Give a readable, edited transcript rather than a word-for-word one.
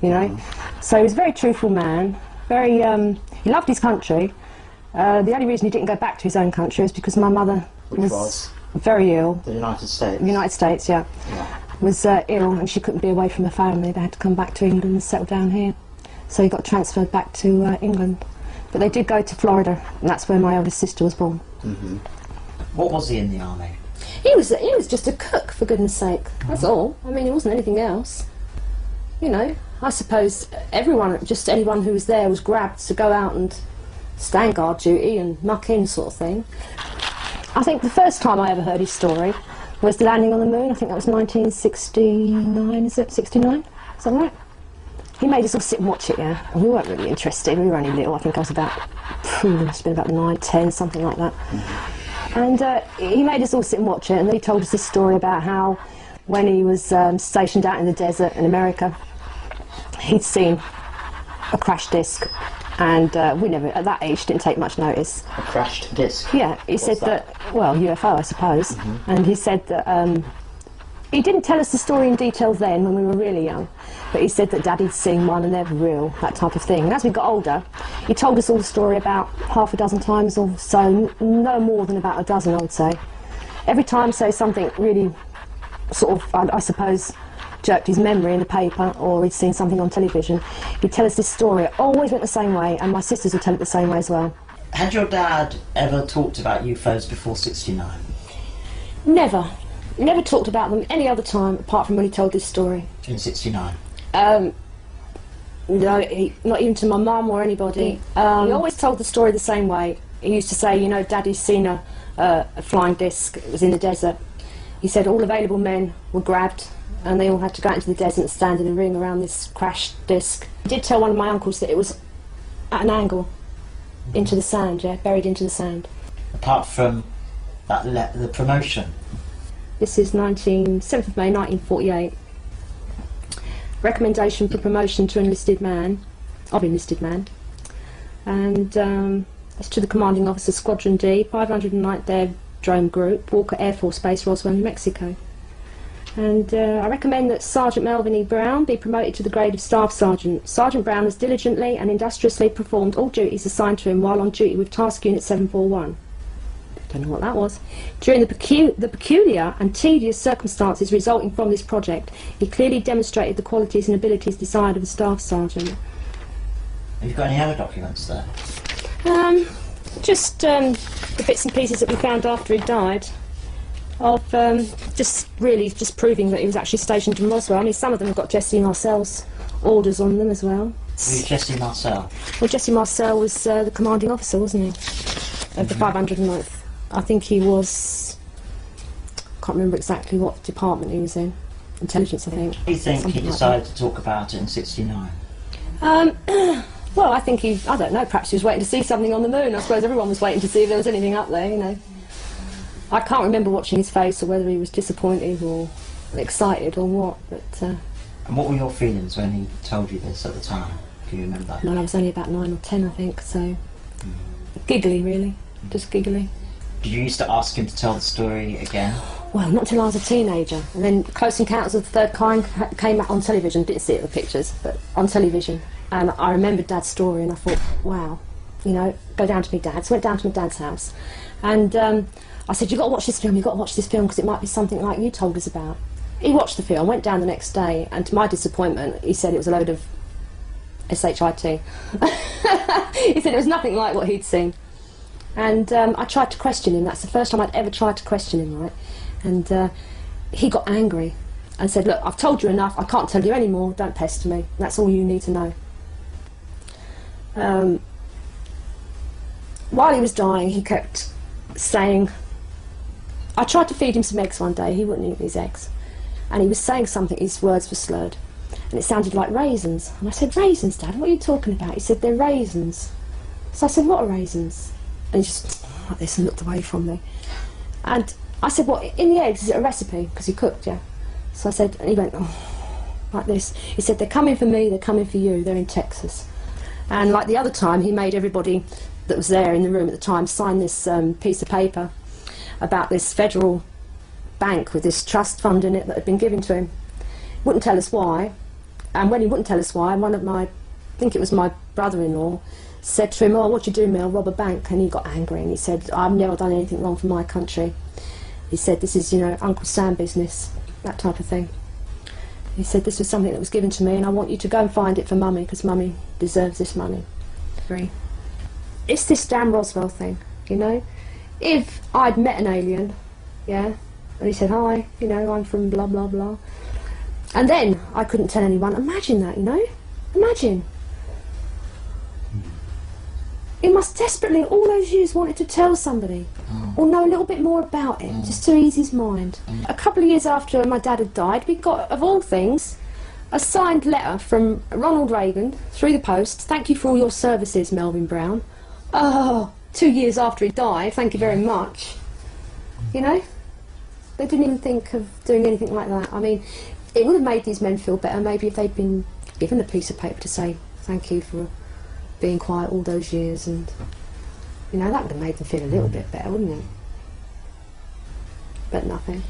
you know. So he was a very truthful man, very, he loved his country. The only reason he didn't go back to his own country was because my mother was very ill. The United States? The United States, yeah. Was ill, and she couldn't be away from her family. They had to come back to England and settle down here. So he got transferred back to England. But they did go to Florida, and that's where my eldest sister was born. What was he in the army? He was just a cook, for goodness sake. That's all. I mean, he wasn't anything else. You know, I suppose everyone, just anyone who was there was grabbed to go out and stand guard duty and muck in sort of thing. I think the first time I ever heard his story was the landing on the moon. I think that was 1969, is it? 69? Is that right? He made us all sit and watch it, yeah. And we weren't really interested. We were only little. I think I was about, must have been about 9, 10, something like that. And he made us all sit and watch it, and then he told us this story about how when he was stationed out in the desert in America, he'd seen a crash disc, and we never, at that age, didn't take much notice. A crashed disc? Yeah, he said that, well, UFO, I suppose. And he said that, he didn't tell us the story in detail then, when we were really young, but he said that Daddy'd seen one and they're real, that type of thing. And as we got older, he told us all the story about half a dozen times or so, no more than about a dozen, I would say. Every time, say, something really sort of, I suppose, jerked his memory in the paper, or he'd seen something on television, he'd tell us this story. It always went the same way, and my sisters would tell it the same way as well. Had your dad ever talked about UFOs before '69? Never. Never talked about them any other time, apart from when he told this story. In '69? No, not even to my mum or anybody. He always told the story the same way. He used to say, you know, Daddy's seen a flying disc. It was in the desert. He said all available men were grabbed, and they all had to go out into the desert and stand in a ring around this crashed disc. He did tell one of my uncles that it was at an angle, into the sand, yeah, buried into the sand. Apart from that, the promotion? This is 7th of May 1948. Recommendation for promotion to enlisted man, and it's to the commanding officer, Squadron D, 509th Aerodrome Group, Walker Air Force Base, Roswell, New Mexico. And I recommend that Sergeant Melvin E. Brown be promoted to the grade of Staff Sergeant. Sergeant Brown has diligently and industriously performed all duties assigned to him while on duty with Task Unit 741. Don't know what that was. During the peculiar and tedious circumstances resulting from this project, he clearly demonstrated the qualities and abilities desired of a Staff Sergeant. Have you got any other documents there? Just the bits and pieces that we found after he died, of just proving that he was actually stationed in Roswell. I mean, some of them have got Jesse Marcel's orders on them as well. Who's Jesse Marcel? Well, Jesse Marcel was the commanding officer, wasn't he, of the 509th. I think he was, can't remember exactly what department he was in. Intelligence, I think. Do you think he decided to talk about it in '69? Well, I think I don't know, perhaps he was waiting to see something on the moon. I suppose everyone was waiting to see if there was anything up there, you know. I can't remember watching his face or whether he was disappointed or excited or what, but... And what were your feelings when he told you this at the time? Do you remember? Well, I was only about 9 or 10, I think, so... Giggly, really. Just giggly. Did you used to ask him to tell the story again? Well, not till I was a teenager. And then Close Encounters of the Third Kind came out on television. Didn't see it in the pictures, but on television. And I remembered Dad's story, and I thought, wow, you know, go down to my dad's. Went down to my dad's house. And I said, you've got to watch this film, because it might be something like you told us about. He watched the film, went down the next day, and to my disappointment, he said it was a load of shit. He said it was nothing like what he'd seen. And I tried to question him. That's the first time I'd ever tried to question him, right? And he got angry and said, look, I've told you enough, I can't tell you any more, don't pester me. That's all you need to know. While he was dying, he kept saying, I tried to feed him some eggs one day, he wouldn't eat these eggs. And he was saying something, his words were slurred. And it sounded like raisins. And I said, raisins, Dad, what are you talking about? He said, they're raisins. So I said, what are raisins? And he just like this and looked away from me. And I said, what, in the eggs, is it a recipe? Because he cooked, yeah. So I said, and he went, oh, like this. He said, they're coming for me, they're coming for you, they're in Texas. And like the other time, he made everybody that was there in the room at the time sign this piece of paper about this federal bank with this trust fund in it that had been given to him. Wouldn't tell us why. And when he wouldn't tell us why, one of my, I think it was my brother-in-law, said to him, "Oh, what you do, Mel? Rob a bank?" And he got angry and he said, "I've never done anything wrong for my country." He said, "This is, you know, Uncle Sam business," that type of thing. He said, "This was something that was given to me and I want you to go and find it for Mummy, because Mummy deserves this money." It's this damn Roswell thing, you know. If I'd met an alien, yeah, and he said, "Hi, you know, I'm from blah blah blah," and then I couldn't tell anyone, imagine that, you know? Imagine. He must desperately, all those years, wanted to tell somebody or know a little bit more about it, just to ease his mind. A couple of years after my dad had died, we got, of all things, a signed letter from Ronald Reagan through the post. "Thank you for all your services, Melvin Brown." Oh, 2 years after he died, thank you very much. You know? They didn't even think of doing anything like that. I mean, it would have made these men feel better maybe if they'd been given a piece of paper to say thank you for being quiet all those years, and, you know, that would have made them feel a little bit better, wouldn't it? But nothing.